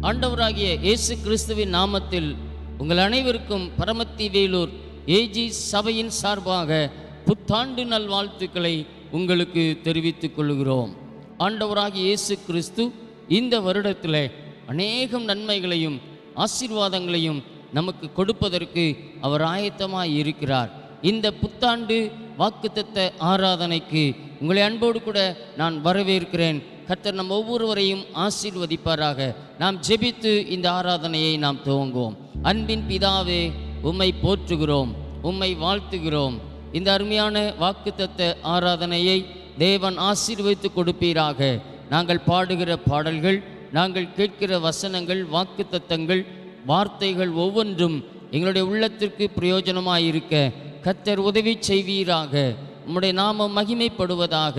ஆண்டவராகிய இயேசு கிறிஸ்துவின் நாமத்தில் உங்கள் அனைவருக்கும் பரமத்தி வேலூர் ஏஜி சபையின் சார்பாக புத்தாண்டு நல்வாழ்த்துக்களை உங்களுக்கு தெரிவித்துக் கொள்கிறோம். ஆண்டவராகிய இயேசு கிறிஸ்து இந்த வருடத்தில் அநேகம் நன்மைகளையும் ஆசீர்வாதங்களையும் நமக்கு கொடுப்பதற்கு அவர் ஆயத்தமாய் இருக்கிறார். இந்த புத்தாண்டு வாக்குத்தத்த ஆராதனைக்கு உங்களை அன்போடு கூட நான் வரவேற்கிறேன். கர்த்தர் நம் ஒவ்வொருவரையும் ஆசீர்வதிப்பாராக. நாம் ஜெபித்து இந்த ஆராதனையை நாம் துவங்குவோம். அன்பின் பிதாவே, உம்மை போற்றுகிறோம், உம்மை வாழ்த்துகிறோம். இந்த அருமையான வாக்குத்தத்த ஆராதனையை தேவன் ஆசீர்வதித்து கொடுப்பீராக. நாங்கள் பாடுகிற பாடல்கள், நாங்கள் கேட்கிற வசனங்கள், வாக்குத்தத்தங்கள், வார்த்தைகள் ஒவ்வொன்றும் எங்களுடைய உள்ளத்திற்கு பிரயோஜனமாயிருக்க கர்த்தர் உதவி செய்வீராக. உம்முடைய நாமம் மகிமைப்படுவதாக.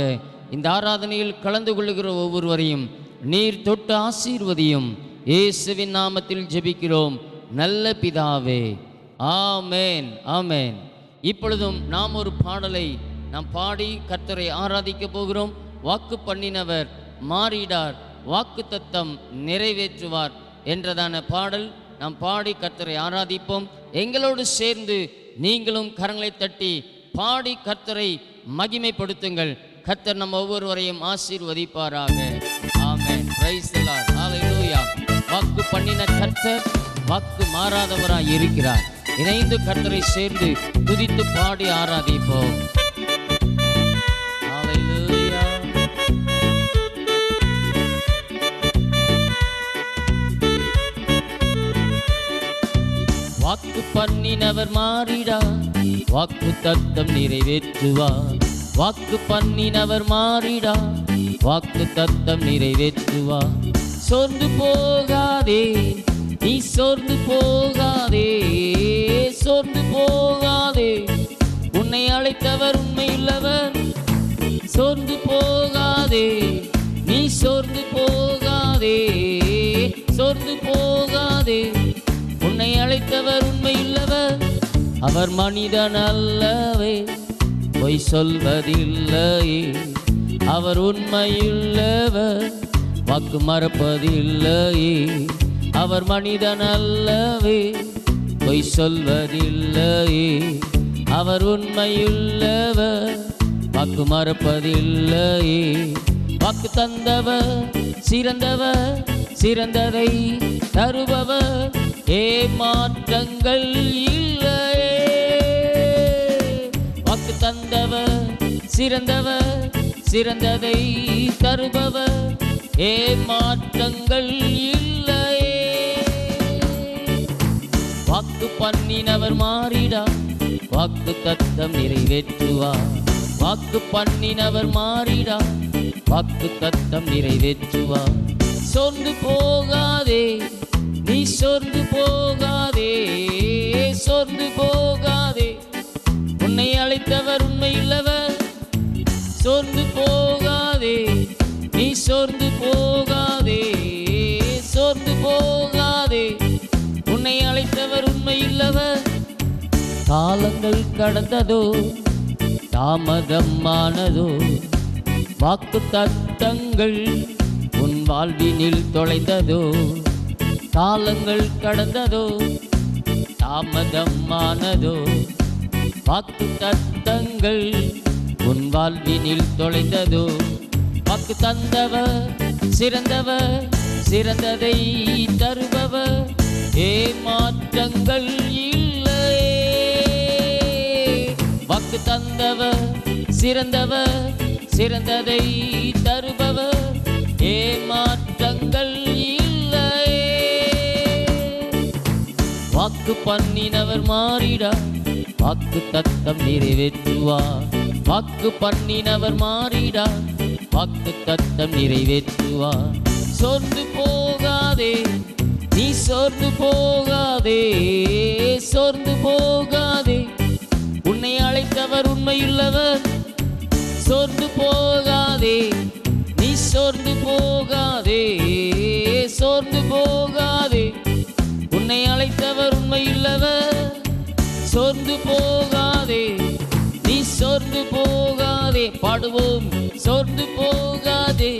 இந்த ஆராதனையில் கலந்து கொள்ளுகிற ஒவ்வொருவரையும் நீர் தொட்டு ஆசீர்வதியும். இயேசுவின் நாமத்தில் ஜெபிக்கிறோம் நல்ல பிதாவே, ஆமேன், ஆமேன். இப்பொழுதும் நாம் ஒரு பாடலை நாம் பாடி கர்த்தரை ஆராதிக்க போகிறோம். வாக்கு பண்ணினவர் மாறிடார், வாக்கு தத்தம் நிறைவேற்றுவார் என்றதான பாடல் நாம் பாடி கர்த்தரை ஆராதிப்போம். எங்களோடு சேர்ந்து நீங்களும் கரங்களை தட்டி பாடி கர்த்தரை மகிமைப்படுத்துங்கள். கர்த்தர் நம் ஒவ்வொருவரையும் ஆசீர்வதிப்பாராக. Amen. Praise the lord. Hallelujah. வாக்கு பண்ணின கர்த்தர் வாக்கு மாறாதவராய் இருக்கிறார். இணைந்து கர்த்தரை சேர்ந்து துதித்து பாடி ஆராதிப்போம். ஹல்லேலூயா. வாக்கு பண்ணினவர் மாறிடார், வாக்கு தத்தம் நிறைவேற்றுவார். வாக்கு பண்ணினவர் மாறிடார், வாக்கு தத்தம் நிறைவேற்றுவார். சோர்ந்து போகாதே, நீ சோர்ந்து போகாதே, சோர்ந்து போகாதே. உன்னை அழைத்தவர் உண்மையுள்ளவர். சோர்ந்து போகாதே, நீ சோர்ந்து போகாதே, சோர்ந்து போகாதே. உன்னை அழைத்தவர் உண்மையுள்ளவர். அவர் மனிதன் அல்லவே, பொய் சொல்வதில்லையே. அவர் உண்மையுள்ளவர், வாக்கு மறப்பதில்லையே. அவர் மனிதன் அல்லவே, பொய் சொல்வதில்லையே. அவர் உண்மையுள்ளவர், வாக்கு மறப்பதில்லையே. வாக்கு தந்தவர் சிறந்தவர், சிறந்ததை தருபவர், ஏமாற்றங்கள் இல்லையே. வாக்கு தந்தவர் சிறந்தவர், சிறந்ததை தருபவர், ஏமாற்றங்கள் இல்லையே. வாக்கு பண்ணினவர் மாறிடார், வாக்கு தத்தம் நிறைவேற்றுவார். வாக்கு பண்ணினவர் மாறிடார், வாக்கு தத்தம் நிறைவேற்றுவார். சோர்ந்து போகாதே, நீ சோர்ந்து போகாதே, சோர்ந்து போகாதே. உன்னை அழைத்தவர் உண்மையுள்ளவர். சோர்ந்து போகாதே, நீ சோர்ந்து போகாதே, சோர்ந்து போகாதே. உன்னை அழைத்தவர் உண்மையுள்ளவர். காலங்கள் கடந்ததோ, தாமதமானதோ, வாக்கு தத்தங்கள் உன் வாழ்வினில் தொலைந்ததோ. காலங்கள் கடந்ததோ, தாமதமானதோ, வாக்கு தத்தங்கள் உன் வாழ்வினில் தொலைந்ததோ. வாக்கு தந்தவர் சிறந்தவர், சிறந்ததை தருபவர், ஏமாற்றங்கள் இல்லையே. வாக்கு தந்தவர் சிறந்தவர், சிறந்ததை தருபவர், ஏமாற்றங்கள் இல்லையே. வாக்கு பண்ணினவர் மாறிடார், வாக்கு தத்தம் நிறைவேற்றுவார். வாக்கு பண்ணினவர் மாறிடார், வாக்கு தத்தம் நிறைவேற்றுவார். சோர்ந்து போகாதே, நீ சோர்ந்து போகாதே, சோர்ந்து போகாதே. உன்னை அழைத்தவர் உண்மையுள்ளவர். சோர்ந்து போகாதே, நீ சோர்ந்து போகாதே, சோர்ந்து போகாதே. உன்னை அழைத்தவர் உண்மையுள்ளவர். சோர்ந்து போகாதே, நீ சோர்ந்து போகாதே. பாடுவோம். சோர்ந்து போகாதே,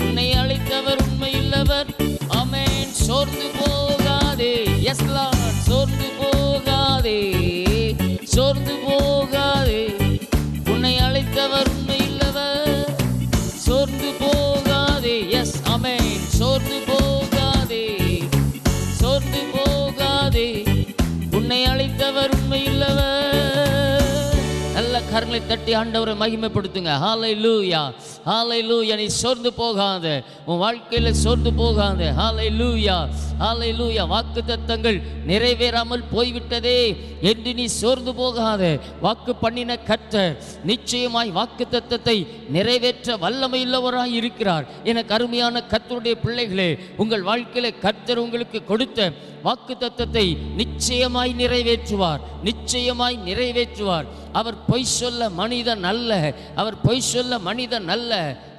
உன்னை அழைத்தவர் உண்மையுள்ளவர். ஆமென். சோர்ந்து போகாதே. எஸ் லார்ட், சோர்ந்து போகாதே, சோர்ந்து போகாதே. உன்னை அழைத்தவர் உண்மையுள்ளவர். சோர்ந்து போகாதே. எஸ் ஆமென். சோர்ந்து போகாதே, சோர்ந்து போகாதே. உன்னை அழைத்தவர் உண்மையுள்ளவர். நல்ல கரங்களை தட்டி ஆண்டவரை மகிமைப்படுத்துங்க. ஹல்லேலூயா, ஹல்லேலூயா. நீ சோர்ந்து போகாத, உன் வாழ்க்கையில சோர்ந்து போகாத. ஹல்லேலூயா, ஹல்லேலூயா. வாக்குத்தத்தங்கள் நிறைவேறாமல் போய்விட்டதே என்று நீ சோர்ந்து போகாத. வாக்கு பண்ணின கர்த்தர் நிச்சயமாய் வாக்குத்தத்தத்தை நிறைவேற்ற வல்லமையுள்ளவராய் இருக்கிறார். எனக்கு அருமையான கர்த்தருடைய பிள்ளைகளே, உங்கள் வாழ்க்கையில கர்த்தர் உங்களுக்கு கொடுத்த வாக்குத்தத்தத்தை நிச்சயமாய் நிறைவேற்றுவார், நிச்சயமாய் நிறைவேற்றுவார். அவர் பொய் சொல்ல மனிதன் அல்ல, அவர் பொய் சொல்ல மனிதன் அல்ல.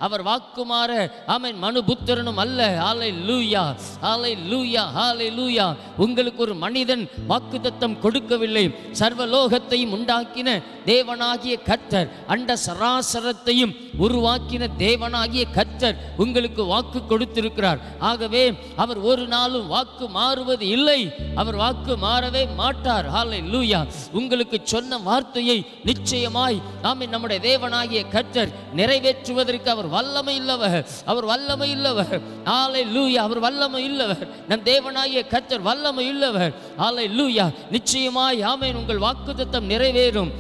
அவர் வாக்குமாற ஆமென் மனுபுத்திரனும் அல்ல. ஹல்லேலூயா, ஹல்லேலூயா, ஹல்லேலூயா. உங்களுக்கு ஒரு மனிதன் வாக்குத்தத்தம் கொடுக்கவில்லை. சர்வலோகத்தையும் உண்டாக்கின தேவனாகிய கர்த்தர், அண்ட சராசரத்தையும் உருவாக்கின தேவனாகிய கர்த்தர் உங்களுக்கு வாக்கு கொடுத்திருக்கிறார். ஆகவே அவர் ஒரு நாளும் வாக்கு மாறுவது இல்லை. அவர் வாக்கு மாறவே மாட்டார். ஹல்லேலூயா. உங்களுக்கு சொன்ன வார்த்தையை நிச்சயமாய் ஆமென் நம்முடைய தேவனாகிய கர்த்தர் நிறைவேற்றுவதற்கு அவர் வல்லமை இல்லவர், அவர் வல்லமை இல்லவர். ஹல்லேலூயா, அவர் வல்லமை இல்லவர். நம் தேவனாகிய கர்த்தர் வல்லமை இல்லவர். ஹல்லேலூயா. நிச்சயமாய் ஆமென் உங்கள் வாக்குத்தத்தம் நிறைவேறும்.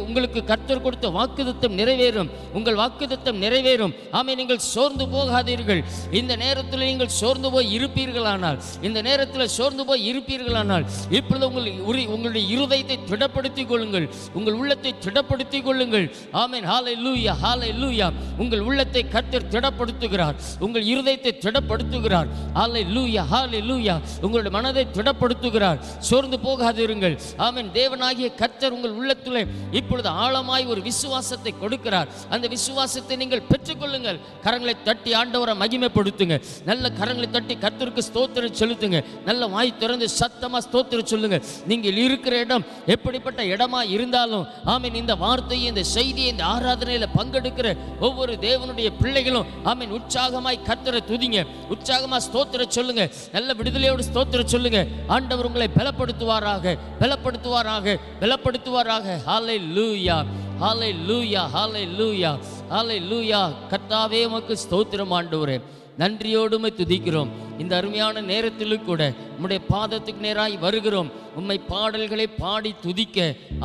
உங்களுக்கு கர்த்தர் கொடுத்த வாக்குத்தத்தம் நிறைவேறும். உங்கள் வாக்குத்தத்தம் நிறைவேறும். ஆமென். நீங்கள் சோர்ந்து போகாதீர்கள். இந்த நேரத்தில் நீங்கள் சோர்ந்து போய் இருப்பீர்களானால், இந்த நேரத்தில் சோர்ந்து போய் இருப்பீர்களானால் இப்பொழுது உங்களுடைய இருதயத்தை திடப்படுத்திக் கொள்ளுங்கள், உங்கள் உள்ளத்தை திடப்படுத்திக் கொள்ளுங்கள். ஆமென். ஹல்லேலூயா, ஹல்லேலூயா. உங்கள் உள்ளத்தை கர்த்தர் திடப்படுத்துகிறார், உங்கள் இருதயத்தை திடப்படுத்துகிறார். ஹல்லேலூயா, ஹல்லேலூயா. உங்களுடைய மனதை திடப்படுத்துகிறார். சோர்ந்து போகாதிருங்கள். ஆமென். தேவனாகிய கர்த்தர் உங்கள் உள்ளத்திலே இப்பொழுது ஆழமாய் ஒரு விசுவாசத்தை கொடுக்கிறார். அந்த விசுவாசத்தை நீங்கள் பெற்றுக்கொள்ளுங்கள். கரங்களை தட்டி ஆண்டவரை மகிமைப்படுத்துங்க. நல்ல கரங்களை தட்டி கர்த்தருக்கு ஸ்தோத்திரம் செலுத்துங்க. நல்ல வாய் திறந்து சத்தமா ஸ்தோத்திரம் சொல்லுங்க. நீங்கள் இருக்கிற இடம் எப்படிப்பட்ட இடமா இருந்தாலும் ஆமென் இந்த வார்த்தையை, இந்த செய்தியை, இந்த ஆராதனையில பங்கெடுக்கிற ஒவ்வொரு தேவனுடைய பிள்ளைகளும் ஆமென் உற்சாகமாய் கர்த்தரை துதிங்க, உற்சாகமா ஸ்தோத்திரம் சொல்லுங்க. நல்ல விடுதலையோடு ஸ்தோத்திரம் சொல்லுங்க. ஆண்டவர் உங்களை பலப்படுத்துவாராக, பலப்படுத்துவாராக, பலப்படுத்துவாராக. ஹல்லேலூயா, ஹல்லேலூயா, ஹல்லேலூயா, ஹல்லேலூயா. கர்த்தாவே உமக்கு ஸ்தோத்திரம் ஆண்டவரே. நன்றியோடுமை துதிக்கிறோம். இந்த அருமையான நேரத்திலும் கூட உம்முடைய பாதத்துக்கு நேராய் வருகிறோம். உம்மை பாடல்களை பாடி துதிக்க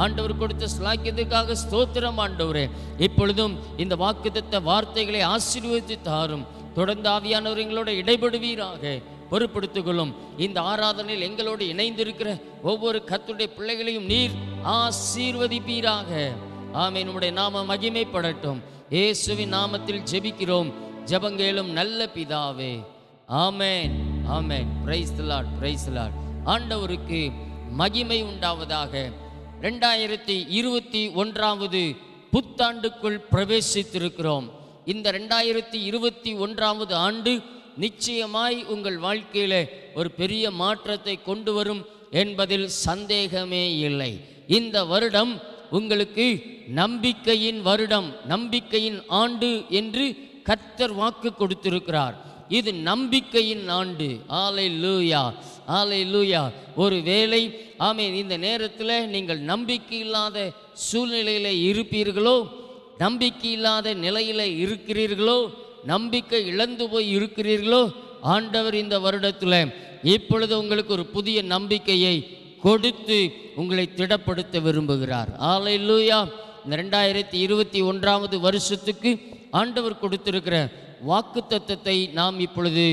ஆண்டவர் கொடுத்த ஸ்லாக்கியத்துக்காக ஸ்தோத்திரம் ஆண்டவரே. இப்பொழுதும் இந்த வாக்குத்தத்த வார்த்தைகளை ஆசீர்வதித்து தாரும். தொடர்ந்து ஆவியானவர் எங்களோட இடைபடுவீராக, பொறுப்படுத்திக் கொள்ளும். இந்த ஆராதனையில் எங்களோடு இணைந்திருக்கிற ஒவ்வொரு கர்த்தருடைய பிள்ளைகளையும் நீர் ஆசீர்வதிப்பீராக. ஆமென். உம்முடைய நாம மகிமைப்படட்டும். இயேசுவின் நாமத்தில் ஜெபிக்கிறோம் ஜெபங்கேளும் நல்ல பிதாவே. Amen, amen. Praise the lord, praise the lord. ஆண்டவருக்கு மகிமை உண்டாவதாக. 2021 புத்தாண்டுக்குள் பிரவேசித்திருக்கிறோம். இந்த 2021 ஆண்டு நிச்சயமாய் உங்கள் வாழ்க்கையில ஒரு பெரிய மாற்றத்தை கொண்டு வரும் என்பதில் சந்தேகமே இல்லை. இந்த வருடம் உங்களுக்கு நம்பிக்கையின் வருடம், நம்பிக்கையின் ஆண்டு என்று கர்த்தர் வாக்கு கொடுத்திருக்கிறார். இது நம்பிக்கையின் ஆண்டு. ஹல்லேலூயா, ஹல்லேலூயா. ஒருவேளை ஆமென் இந்த நேரத்தில் நீங்கள் நம்பிக்கை இல்லாத சூழ்நிலையில் இருப்பீர்களோ, நம்பிக்கை இல்லாத நிலையில் இருக்கிறீர்களோ, நம்பிக்கை இழந்து போய் இருக்கிறீர்களோ, ஆண்டவர் இந்த வருடத்தில் இப்பொழுது உங்களுக்கு ஒரு புதிய நம்பிக்கையை கொடுத்து உங்களை திடப்படுத்த விரும்புகிறார். ஹல்லேலூயா. இந்த 2021 வருஷத்துக்கு ஆண்டவர் கொடுத்திருக்கிற வாக்குத்தத்தத்தை நாம் இப்பொழுது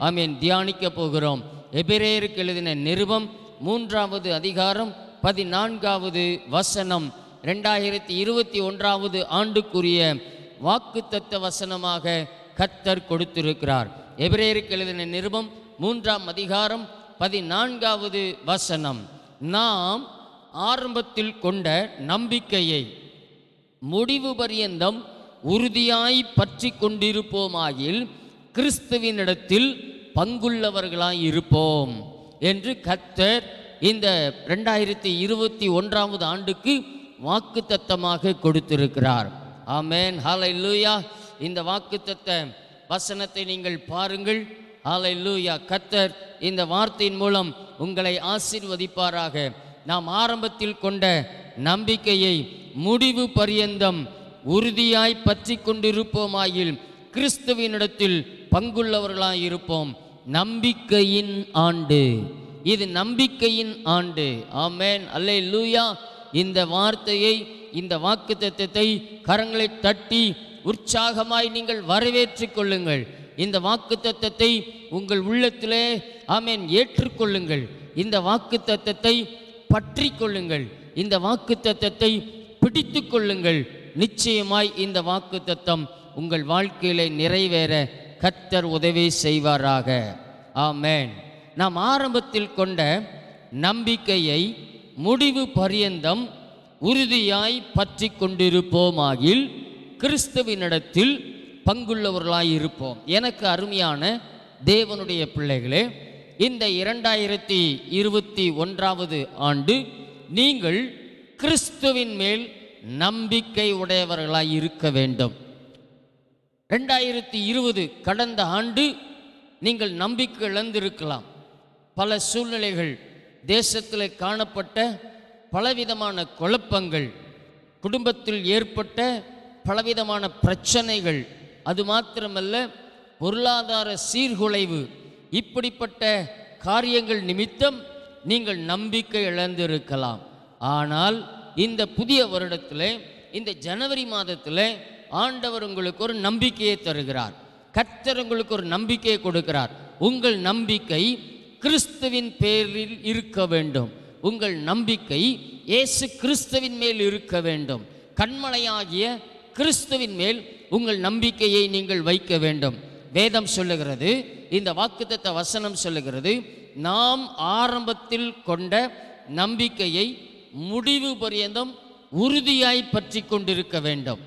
ஆமென் தியானிக்க போகிறோம். எபிரேயருக்கு எழுதின நிருபம் 3வது அதிகாரம் 14வது வசனம் 2021 ஆண்டுக்குரிய வாக்குத்தத்த வசனமாக கர்த்தர் கொடுத்திருக்கிறார். எபிரேயருக்கு எழுதின நிருபம் 3ஆம் அதிகாரம் 14வது வசனம். நாம் ஆரம்பத்தில் கொண்ட நம்பிக்கையை முடிவு பரியந்தம் உறுதியாய் பற்றி கொண்டிருப்போமாயில் கிறிஸ்துவினிடத்தில் பங்குள்ளவர்களாய் இருப்போம் என்று கர்த்தர் இந்த 2021 ஆண்டுக்கு வாக்குத்தத்தமாக கொடுத்திருக்கிறார். ஆமென், ஹல்லேலூயா. இந்த வாக்குத்தத்த வசனத்தை நீங்கள் பாருங்கள். ஹல்லேலூயா. கர்த்தர் இந்த வார்த்தையின் மூலம் உங்களை ஆசீர்வதிப்பாராக. நாம் ஆரம்பத்தில் கொண்ட நம்பிக்கையை முடிவு பரியந்தம் உறுதியாய் பற்றி கொண்டிருப்போமாயில் கிறிஸ்துவினிடத்தில் பங்குள்ளவர்களாய் இருப்போம். நம்பிக்கையின் ஆண்டு, இது நம்பிக்கையின் ஆண்டு. ஆமென், அல்லேலூயா. இந்த வார்த்தையை, இந்த வாக்குத்தத்தத்தை கரங்களை தட்டி உற்சாகமாய் நீங்கள் வரவேற்றுக் கொள்ளுங்கள். இந்த வாக்குத்தத்தத்தை உங்கள் உள்ளத்திலே ஆமென் ஏற்றுக்கொள்ளுங்கள். இந்த வாக்குத்தத்தத்தை பற்றி கொள்ளுங்கள். இந்த வாக்குத்தத்தத்தை பிடித்து கொள்ளுங்கள். நிச்சயமாய் இந்த வாக்குத்தத்தம் உங்கள் வாழ்க்கையிலே நிறைவேற கர்த்தர் உதவி செய்வாராக. ஆமென். நாம் ஆரம்பத்தில் கொண்ட நம்பிக்கையை முடிவு பரியந்தம் உறுதியாய் பற்றி கொண்டிருப்போமாகில் கிறிஸ்துவினிடத்தில் பங்குள்ளவர்களாய் இருப்போம். எனக்கு அருமையான தேவனுடைய பிள்ளைகளே, இந்த 2021 ஆண்டு நீங்கள் கிறிஸ்துவின் மேல் நம்பிக்கை உடையவர்களாய் இருக்க வேண்டும். 2020 கடந்த ஆண்டு நீங்கள் நம்பிக்கை இழந்திருக்கலாம். பல சூழ்நிலைகள், தேசத்தில் காணப்பட்ட பலவிதமான குழப்பங்கள், குடும்பத்தில் ஏற்பட்ட பலவிதமான பிரச்சனைகள், அது மாத்திரமல்ல பொருளாதார சீர்குலைவு, இப்படிப்பட்ட காரியங்கள் நிமித்தம் நீங்கள் நம்பிக்கை இழந்திருக்கலாம். ஆனால் இந்த புதிய வருடத்தில், இந்த ஜனவரி மாதத்தில் ஆண்டவர் உங்களுக்கு ஒரு நம்பிக்கையை தருகிறார். கர்த்தர் உங்களுக்கு ஒரு நம்பிக்கையை கொடுக்கிறார். உங்கள் நம்பிக்கை கிறிஸ்துவின் பேரில் இருக்க வேண்டும். உங்கள் நம்பிக்கை இயேசு கிறிஸ்துவின் மேல் இருக்க வேண்டும். கண்மலையாகிய கிறிஸ்துவின் மேல் உங்கள் நம்பிக்கையை நீங்கள் வைக்க வேண்டும். வேதம் சொல்லுகிறது, இந்த வாக்குத்தத்த வசனம் சொல்லுகிறது, நாம் ஆரம்பத்தில் கொண்ட நம்பிக்கையை முடிவு பரியந்தம் உறுதியாய் பற்றி கொண்டிருக்க வேண்டும்.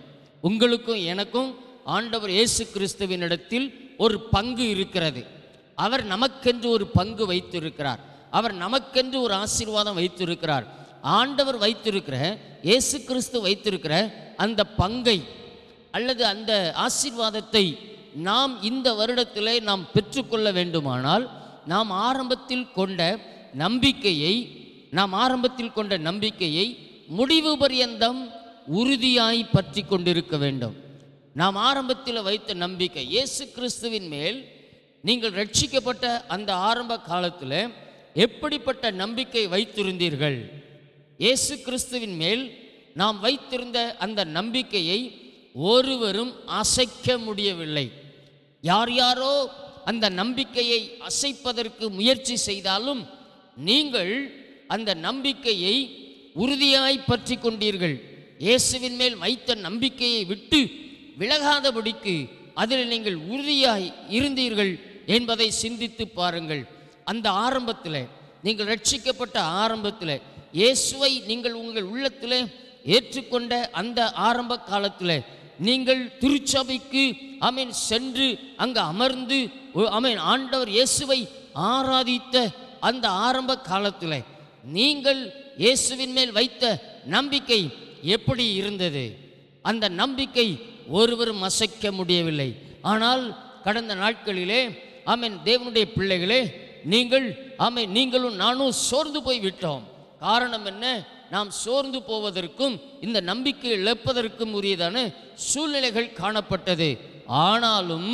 உங்களுக்கும் எனக்கும் ஆண்டவர் இயேசு கிறிஸ்துவினிடத்தில் ஒரு பங்கு இருக்கிறது. அவர் நமக்கென்று ஒரு பங்கு வைத்திருக்கிறார். அவர் நமக்கென்று ஒரு ஆசீர்வாதம் வைத்திருக்கிறார். ஆண்டவர் வைத்திருக்கிற, இயேசு கிறிஸ்து வைத்திருக்கிற அந்த பங்கை அல்லது அந்த ஆசீர்வாதத்தை நாம் இந்த வருடத்திலே நாம் பெற்றுக்கொள்ள வேண்டுமானால் நாம் ஆரம்பத்தில் கொண்ட நம்பிக்கையை முடிவு பரியந்தம் உறுதியாய் பற்றி கொண்டிருக்க வேண்டும். நாம் ஆரம்பத்தில் வைத்த நம்பிக்கை இயேசு கிறிஸ்துவின் மேல், நீங்கள் ரட்சிக்கப்பட்ட அந்த ஆரம்ப காலத்தில் எப்படிப்பட்ட நம்பிக்கை வைத்திருந்தீர்கள்? இயேசு கிறிஸ்துவின் மேல் நாம் வைத்திருந்த அந்த நம்பிக்கையை ஒருவரும் அசைக்க முடியவில்லை. யார் யாரோ அந்த நம்பிக்கையை அசைப்பதற்கு முயற்சி செய்தாலும் நீங்கள் அந்த நம்பிக்கையை உறுதியாய் பற்றி கொண்டீர்கள். இயேசுவின் மேல் வைத்த நம்பிக்கையை விட்டு விலகாதபடிக்கு அதில் நீங்கள் உறுதியாய் இருந்தீர்கள் என்பதை சிந்தித்து பாருங்கள். அந்த ஆரம்பத்தில், நீங்கள் ரட்சிக்கப்பட்ட ஆரம்பத்தில், இயேசுவை நீங்கள் உங்கள் உள்ளத்தில் ஏற்றுக்கொண்ட அந்த ஆரம்ப காலத்தில், நீங்கள் திருச்சபைக்கு ஆமென் சென்று அங்கு அமர்ந்து ஆமென் ஆண்டவர் இயேசுவை ஆராதித்த அந்த ஆரம்ப காலத்தில் நீங்கள் இயேசுவின் மேல் வைத்த நம்பிக்கை எப்படி இருந்தது? அந்த நம்பிக்கை ஒருவரும் அசைக்க முடியவில்லை. ஆனால் கடந்த நாட்களிலே ஆமென் தேவனுடைய பிள்ளைகளே, நீங்களும் நானும் சோர்ந்து போய் விட்டோம். காரணம் என்ன? நாம் சோர்ந்து போவதற்கும் இந்த நம்பிக்கை இழப்பதற்கும் உரியதான சூழ்நிலைகள் காணப்பட்டது. ஆனாலும்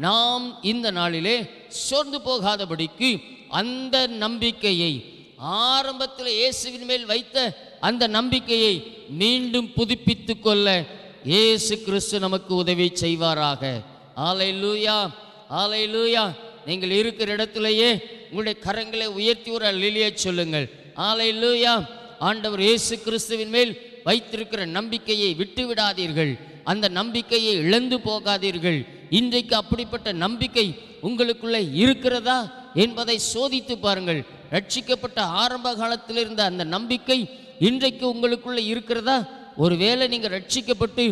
நாம் இந்த நாளிலே சோர்ந்து போகாதபடிக்கு அந்த நம்பிக்கையை, ஆரம்பத்தில் இயேசுவின் மேல் வைத்த அந்த நம்பிக்கையை மீண்டும் புதுப்பித்து கொள்ள இயேசு கிறிஸ்து நமக்கு உதவி செய்வாராக. ஹல்லேலூயா, ஹல்லேலூயா. நீங்கள் இருக்கிற இடத்திலேயே உங்களுடைய கரங்களை உயர்த்தி ஒரு அல்லேலூயா சொல்லுங்கள். ஹல்லேலூயா. ஆண்டவர் இயேசு கிறிஸ்துவின் மேல் வைத்திருக்கிற நம்பிக்கையை விட்டு விடாதீர்கள். அந்த நம்பிக்கையை இழந்து போகாதீர்கள். இன்றைக்கு அப்படிப்பட்ட நம்பிக்கை உங்களுக்குள்ளே இருக்கிறதா என்பதை சோதித்து பாருங்கள். ரட்சிக்கப்பட்ட ஆரம்ப காலத்தில் இருந்த அந்த நம்பிக்கை இன்றைக்கு உங்களுக்குள்ளே இருக்கிறதா? ஒருவேளை நீங்கள் ரட்சிக்கப்பட்டு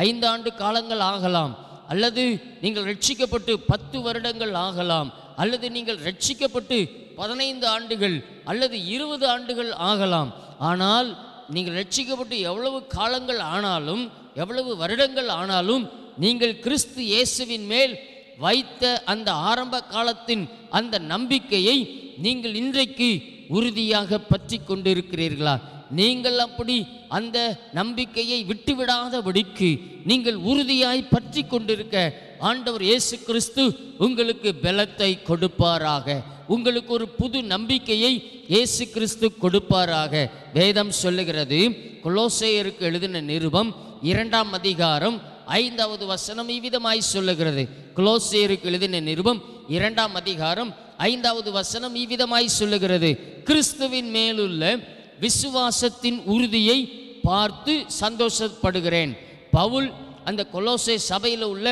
5 ஆண்டு காலங்கள் ஆகலாம், அல்லது நீங்கள் ரட்சிக்கப்பட்டு 10 வருடங்கள் ஆகலாம், அல்லது நீங்கள் ரட்சிக்கப்பட்டு 15 ஆண்டுகள் அல்லது 20 ஆண்டுகள் ஆகலாம். ஆனால் நீங்கள் ரட்சிக்கப்பட்டு எவ்வளவு காலங்கள் ஆனாலும், எவ்வளவு வருடங்கள் ஆனாலும், நீங்கள் கிறிஸ்து இயேசுவின் மேல் வைத்த அந்த ஆரம்ப காலத்தின் அந்த நம்பிக்கையை நீங்கள் இன்றைக்கு உறுதியாக பற்றி கொண்டிருக்கிறீர்களா? நீங்கள் அப்படி அந்த நம்பிக்கையை விட்டுவிடாதபடிக்கு நீங்கள் உறுதியாய் பற்றி கொண்டிருக்க ஆண்டவர் இயேசு கிறிஸ்து உங்களுக்கு பலத்தை கொடுப்பாராக. உங்களுக்கு ஒரு புது நம்பிக்கையை இயேசு கிறிஸ்து கொடுப்பாராக. வேதம் சொல்லுகிறது, கொலோசையருக்கு எழுதின நிருபம் 2ஆம் அதிகாரம் 5வது வசனம் இவ்விதமாய் சொல்லுகிறது. கொலோசையருக்கு எழுதின நிருபம் 2ஆம் அதிகாரம் 5வது வசனம் இவ்விதமாய் சொல்லுகிறது, கிறிஸ்துவின் மேலுள்ள விசுவாசத்தின் உறுதியை பார்த்து சந்தோஷப்படுகிறேன். பவுல் அந்த கொலோசை சபையில் உள்ள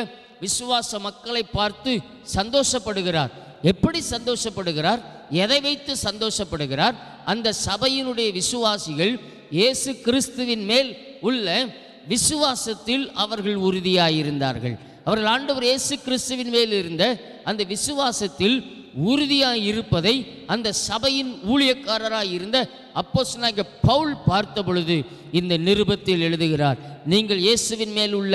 விசுவாச மக்களை பார்த்து சந்தோஷப்படுகிறார். எப்படி சந்தோஷப்படுகிறார்? எதை வைத்து சந்தோஷப்படுகிறார்? அந்த சபையினுடைய விசுவாசிகள் இயேசு கிறிஸ்துவின் மேல் உள்ள விசுவாசத்தில் அவர்கள் உறுதியாயிருந்தார்கள். அவர்கள் ஆண்டவர் இயேசு கிறிஸ்துவின் மேல் இருந்த அந்த விசுவாசத்தில் உறுதியாய் இருப்பதை அந்த சபையின் ஊழியக்காரராய் இருந்த அப்போஸ்தலனாகிய பவுல் பார்த்த பொழுது இந்த நிருபத்தில் எழுதுகிறார், நீங்கள் இயேசுவின் மேல் உள்ள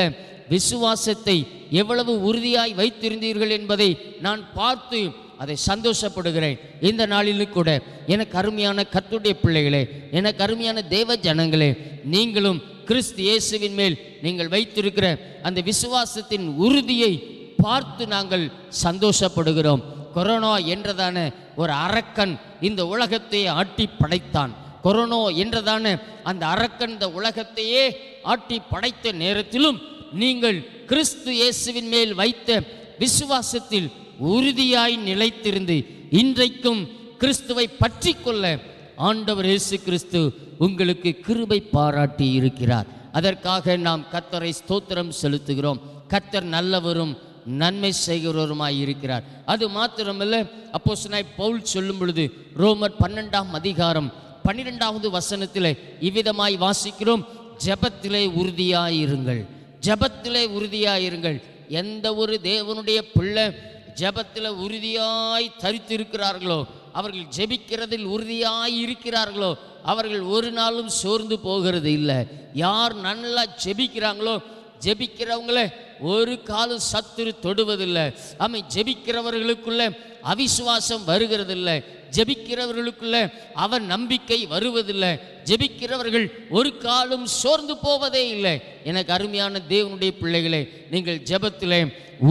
விசுவாசத்தை எவ்வளவு உறுதியாய் வைத்திருந்தீர்கள் என்பதை நான் பார்த்து அதை சந்தோஷப்படுகிறேன். இந்த நாளிலும் கூட எனக்கு அருமையான கர்த்தருடைய பிள்ளைகளே, எனக்கு அருமையான தேவ ஜனங்களே, நீங்களும் கிறிஸ்து இயேசுவின் மேல் நீங்கள் வைத்திருக்கிற அந்த விசுவாசத்தின் உறுதியை பார்த்து நாங்கள் சந்தோஷப்படுகிறோம். கொரோனா என்றதான ஒரு அரக்கன் இந்த உலகத்தை ஆட்டி படைத்தான். கொரோனா என்றதான அந்த அரக்கன் இந்த உலகத்தையே ஆட்டி படைத்த நேரத்திலும் நீங்கள் கிறிஸ்து இயேசுவின் மேல் வைத்த விசுவாசத்தில் உறுதியாய் நிலைத்திருந்து இன்றைக்கும் கிறிஸ்துவை பற்றி கொள்ள ஆண்டவர் இயேசு கிறிஸ்து உங்களுக்கு கிருபை பாராட்டி இருக்கிறார். அதற்காக நாம் கர்த்தரை ஸ்தோத்திரம் செலுத்துகிறோம். கர்த்தர் நல்லவரும் நன்மை செய்கிறவருமாய் இருக்கிறார். அது மாத்திரமல்ல, அப்போஸ்தலனாகிய பவுல் சொல்லும் பொழுது ரோமர் 12ஆம் அதிகாரம் 12வது வசனத்திலே இவ்விதமாய் வாசிக்கிறோம், ஜெபத்திலே உறுதியாயிருங்கள், ஜெபத்திலே உறுதியாயிருங்கள். எந்த ஒரு தேவனுடைய பிள்ளை ஜெபத்தில் உறுதியாய் தரித்திருக்கிறார்களோ, அவர்கள் ஜெபிக்கிறதில் உறுதியாய் இருக்கிறார்களோ, அவர்கள் ஒரு நாளும் சோர்ந்து போகிறது இல்லை. யார் நல்லா ஜெபிக்கிறாங்களோ, ஜெபிக்கிறவங்கள ஒரு காலம் சத்துரு தொடுவதில்லை. ஆமை, ஜெபிக்கிறவர்களுக்குள்ள அவிசுவாசம் வருகிறதில்லை. ஜெபிக்கிறவர்களுக்குள்ள அவன் நம்பிக்கை வருவதில்லை. ஜெபிக்கிறவர்கள் ஒரு காலம் சோர்ந்து போவதே இல்லை. எனக்கு அருமையான தேவனுடைய பிள்ளைகளே, நீங்கள் ஜெபத்திலே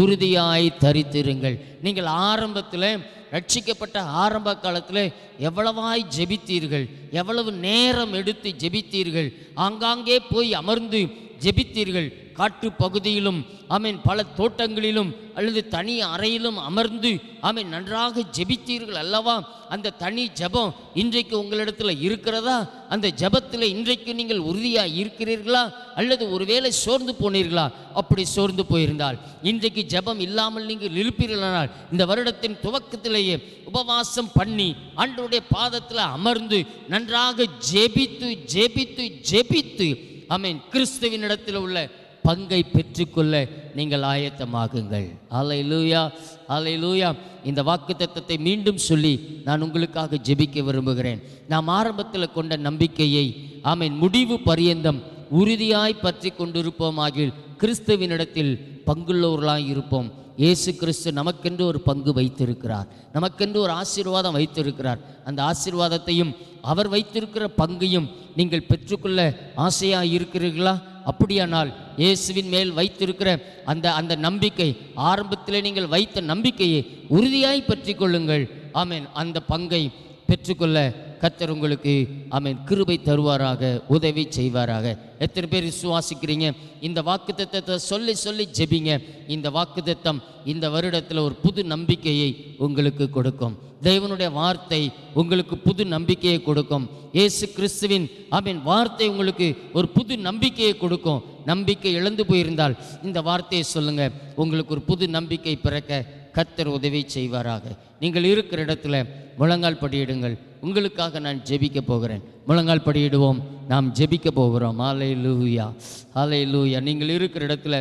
உறுதியாய் தரித்திருங்கள். நீங்கள் ஆரம்பத்தில் ரட்சிக்கப்பட்ட ஆரம்ப காலத்தில் எவ்வளவாய் ஜெபித்தீர்கள், எவ்வளவு நேரம் எடுத்து ஜெபித்தீர்கள், ஆங்காங்கே போய் அமர்ந்து ஜெபித்தீர்கள். காட்டு பகுதியிலும் ஆமீன், பல தோட்டங்களிலும் அல்லது தனி அறையிலும் அமர்ந்து ஆமீன் நன்றாக ஜெபித்தீர்கள் அல்லவா? அந்த தனி ஜெபம் இன்றைக்கு உங்களிடத்தில் இருக்கிறதா? அந்த ஜெபத்தில் இன்றைக்கு நீங்கள் உறுதியாக இருக்கிறீர்களா? அல்லது ஒருவேளை சோர்ந்து போனீர்களா? அப்படி சோர்ந்து போயிருந்தால் இன்றைக்கு ஜெபம் இல்லாமல் நீங்கள் இருப்பீர்களானால் இந்த வருடத்தின் துவக்கத்திலேயே உபவாசம் பண்ணி ஆண்டவருடைய பாதத்தில் அமர்ந்து நன்றாக ஜெபித்து ஜெபித்து ஜெபித்து ஆமீன் கிறிஸ்துவின் இடத்தில் உள்ள பங்கை பெற்றுக்கொள்ள நீங்கள் ஆயத்தமாகுங்கள். அல்லேலூயா, அல்லேலூயா. இந்த வாக்குத்தத்தத்தை மீண்டும் சொல்லி நான் உங்களுக்காக ஜெபிக்க விரும்புகிறேன். நாம் ஆரம்பத்தில் கொண்ட நம்பிக்கையை ஆமீன் முடிவு பரியந்தம் உறுதியாய் பற்றி கொண்டிருப்போமாகில் கிறிஸ்துவினிடத்தில் பங்குள்ளவர்களாய் இருப்போம். இயேசு கிறிஸ்து நமக்கென்று ஒரு பங்கு வைத்திருக்கிறார், நமக்கென்று ஒரு ஆசீர்வாதம் வைத்திருக்கிறார். அந்த ஆசீர்வாதத்தையும் அவர் வைத்திருக்கிற பங்கையும் நீங்கள் பெற்றுக்கொள்ள ஆசையாக இருக்கிறீர்களா? அப்படியானால் இயேசுவின் மேல் வைத்திருக்கிற அந்த நம்பிக்கை, ஆரம்பத்தில் நீங்கள் வைத்த நம்பிக்கையை உறுதியாய் பற்றி கொள்ளுங்கள். ஆமேன். அந்த பங்கை பெற்றுக்கொள்ள கர்த்தர் உங்களுக்கு ஆமேன் கிருபை தருவாராக, உதவி செய்வாராக. எத்தனை பேர் விசுவாசிக்கிறீங்க? இந்த வாக்குத்தத்தத்தை சொல்லி சொல்லி ஜெபிங்க. இந்த வாக்குத்தத்தம் இந்த வருடத்தில் ஒரு புது நம்பிக்கையை உங்களுக்கு கொடுக்கும். தேவனுடைய வார்த்தை உங்களுக்கு புது நம்பிக்கையை கொடுக்கும். இயேசு கிறிஸ்துவின் ஆமீன் வார்த்தை உங்களுக்கு ஒரு புது நம்பிக்கையை கொடுக்கும். நம்பிக்கை இழந்து போயிருந்தால் இந்த வார்த்தையை சொல்லுங்க, உங்களுக்கு ஒரு புது நம்பிக்கை பிறக்க கர்த்தர் உதவி செய்வாராக. நீங்கள் இருக்கிற இடத்துல முழங்கால் படியிடுங்கள். உங்களுக்காக நான் ஜெபிக்க போகிறேன். முழங்கால் படியிடுவோம், நாம் ஜெபிக்க போகிறோம். ஹல்லேலூயா, ஹல்லேலூயா. நீங்கள் இருக்கிற இடத்துல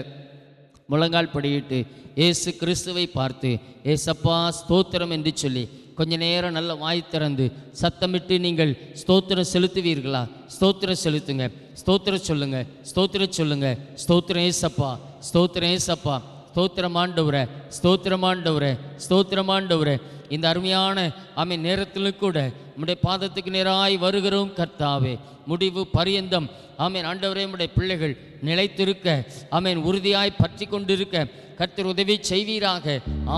முழங்கால் படியிட்டு இயேசு கிறிஸ்துவை பார்த்து ஏசப்பா ஸ்தோத்திரம் என்று சொல்லி கொஞ்ச நேரம் நல்ல வாய் திறந்து சத்தமிட்டு நீங்கள் ஸ்தோத்திரம் செலுத்துவீர்களா? ஸ்தோத்திரம் செலுத்துங்க, ஸ்தோத்திரம் சொல்லுங்க, ஸ்தோத்திரம் சொல்லுங்க. ஸ்தோத்திரம் ஏசப்பா, ஸ்தோத்திரம் ஏசப்பா, ஸ்தோத்திரம் ஆண்டவரே, ஸ்தோத்திரம் ஆண்டவரே, ஸ்தோத்திரம் ஆண்டவரே. இந்த அருமையான ஆமென் நேரத்திலும் கூட உம்முடைய பாதத்துக்கு நேராய் வருகிறோம் கர்த்தாவே. முடிவு பரியந்தம் ஆமென் ஆண்டவரே உம்முடைய பிள்ளைகள் நிலைத்திருக்க ஆமென் உறுதியாய் பற்றி கொண்டிருக்க கர்த்தர் உதவி செய்வீராக.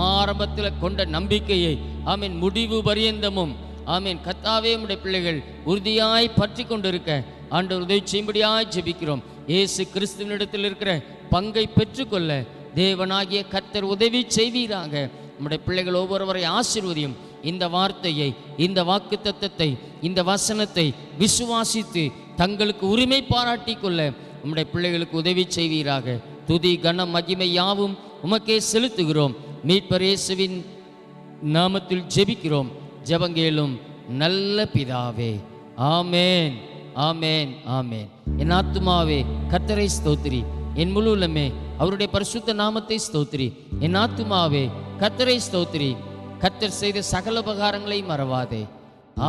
ஆரம்பத்தில் கொண்ட நம்பிக்கையை ஆமென் முடிவு பரியந்தமும் ஆமென் கர்த்தாவே உம்முடைய பிள்ளைகள் உறுதியாய் பற்றி கொண்டிருக்க ஆண்டவர் உதவி செய்யும்படியாய் ஜெபிக்கிறோம். இயேசு கிறிஸ்துவினிடத்தில் இருக்கிற பங்கை பெற்றுக்கொள்ள தேவனாகிய கர்த்தர் உதவி செய்வீராக. நம்முடைய பிள்ளைகள் ஒவ்வொருவரை ஆசீர்வதியும். இந்த வார்த்தையை, இந்த வாக்கு தத்தத்தை, இந்த வசனத்தை விசுவாசித்து தங்களுக்கு உரிமை பாராட்டி கொள்ள நம்முடைய பிள்ளைகளுக்கு உதவி செய்வீராக. துதி கன மகிமை யாவும் உமக்கே செலுத்துகிறோம். மீட்பர் இயேசுவின் நாமத்தில் ஜெபிக்கிறோம் ஜெபங்கேளும் நல்ல பிதாவே. ஆமேன், ஆமேன், ஆமேன். என் ஆத்துமாவே கர்த்தரை ஸ்தோத்திரி, என் முழு உள்ளமே அவருடைய பரிசுத்த நாமத்தை ஸ்தோத்திரி. என் ஆத்துமாவே கர்த்தரை ஸ்தோத்திரி, கர்த்தர் செய்த சகல உபகாரங்களை மறவாதே.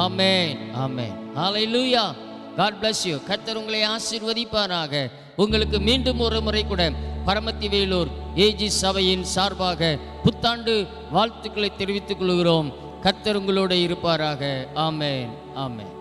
Amen, amen. Hallelujah. God bless you. கர்த்தர் உங்களை ஆசீர்வதிப்பாராக. உங்களுக்கு மீண்டும் ஒரு முறை கூட பரமத்தி வேலூர் ஏஜி சபையின் சார்பாக புத்தாண்டு வாழ்த்துக்களை தெரிவித்துக் கொள்கிறோம். கர்த்தர் உங்களோடு இருப்பாராக. ஆமேன், ஆமேன்.